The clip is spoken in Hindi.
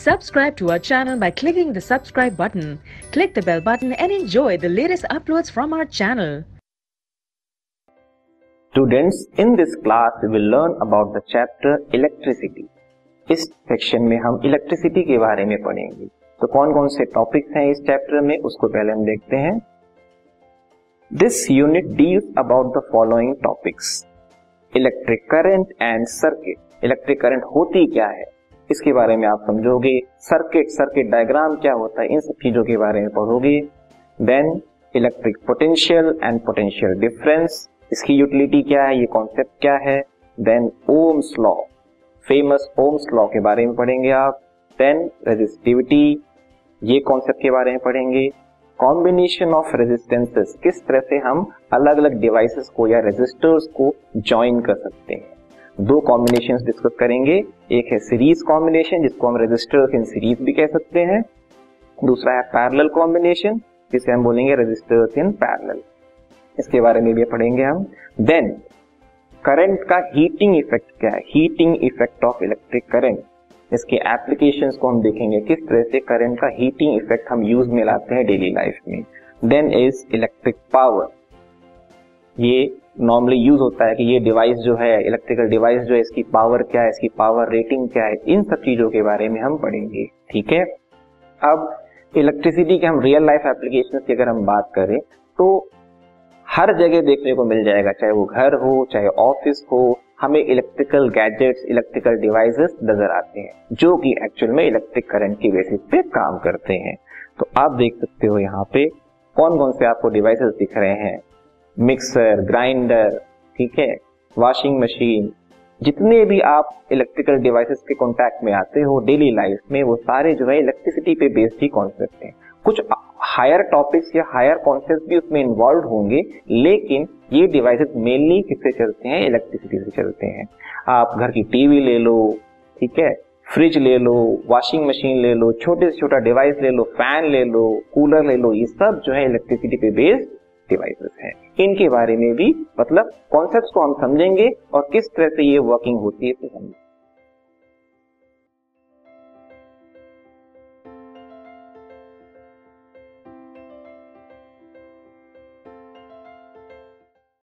Subscribe to our channel by clicking the subscribe button. Click the bell button and enjoy the latest uploads from our channel. Students, in this class we will learn about the chapter electricity. इस सेक्शन में हम इलेक्ट्रिसिटी के बारे में पढ़ेंगे। तो कौन कौन से टॉपिक्स हैं इस चैप्टर में, उसको पहले हम देखते हैं। This unit deals about the following topics: electric current and circuit. Electric current होती क्या है, इसके बारे में आप समझोगे। सर्किट डायग्राम क्या होता है, इन सब चीजों के बारे में पढ़ोगे। Then electric potential and potential difference, इसकी यूटिलिटी क्या है, ये कॉन्सेप्ट क्या है। Then Ohm's law, famous Ohm's law के बारे में पढ़ेंगे आप। देन रेजिस्टिविटी, ये कॉन्सेप्ट के बारे में पढ़ेंगे। कॉम्बिनेशन ऑफ रेजिस्टेंसेस, किस तरह से हम अलग अलग डिवाइसेस को या रेजिस्टर्स को ज्वाइन कर सकते हैं। दो कॉम्बिनेशंस डिस्कस करेंगे, एक है सीरीज कॉम्बिनेशन जिसको हम रेजिस्टर्स इन सीरीज भी कह सकते हैं, दूसरा है पैरेलल कॉम्बिनेशन जिसे हम बोलेंगे रेजिस्टर्स इन पैरेलल। इसके बारे में भी पढ़ेंगे हम। देन करंट का हीटिंग इफेक्ट क्या है, heating effect of electric current, इसके एप्लीकेशंस को हम देखेंगे, किस तरह से करंट का हीटिंग इफेक्ट हम यूज में लाते हैं डेली लाइफ में। देन इज इलेक्ट्रिक पावर, ये नॉर्मली यूज होता है कि ये डिवाइस जो है, इलेक्ट्रिकल डिवाइस जो है, इसकी पावर क्या है, इसकी पावर रेटिंग क्या है, इन सब चीजों के बारे में हम पढ़ेंगे। ठीक है। अब इलेक्ट्रिसिटी के हम रियल लाइफ एप्लीकेशन की अगर हम बात करें तो हर जगह देखने को मिल जाएगा, चाहे वो घर हो चाहे ऑफिस हो, हमें इलेक्ट्रिकल गैजेट्स, इलेक्ट्रिकल डिवाइसेस नजर आते हैं जो कि एक्चुअल में इलेक्ट्रिक करंट की बेसिस पे काम करते हैं। तो आप देख सकते हो यहाँ पे कौन कौन से आपको डिवाइसेस दिख रहे हैं। मिक्सर, ग्राइंडर, ठीक है, वॉशिंग मशीन, जितने भी आप इलेक्ट्रिकल डिवाइसेस के कांटेक्ट में आते हो डेली लाइफ में, वो सारे जो है इलेक्ट्रिसिटी पे बेस्ड ही कॉन्सेप्ट हैं। कुछ हायर टॉपिक्स या हायर कॉन्सेप्ट भी उसमें इन्वॉल्व होंगे, लेकिन ये डिवाइसेस मेनली किससे चलते हैं, इलेक्ट्रिसिटी से चलते हैं। आप घर की टीवी ले लो, ठीक है, फ्रिज ले लो, वॉशिंग मशीन ले लो, छोटे से छोटा डिवाइस ले लो, फैन ले लो, कूलर ले लो, ये सब जो है इलेक्ट्रिसिटी पे बेस्ड डिवाइसेस हैं। इनके बारे में भी मतलब कॉन्सेप्ट्स को हम समझेंगे और किस तरह से ये वर्किंग होती है इसे समझेंगे।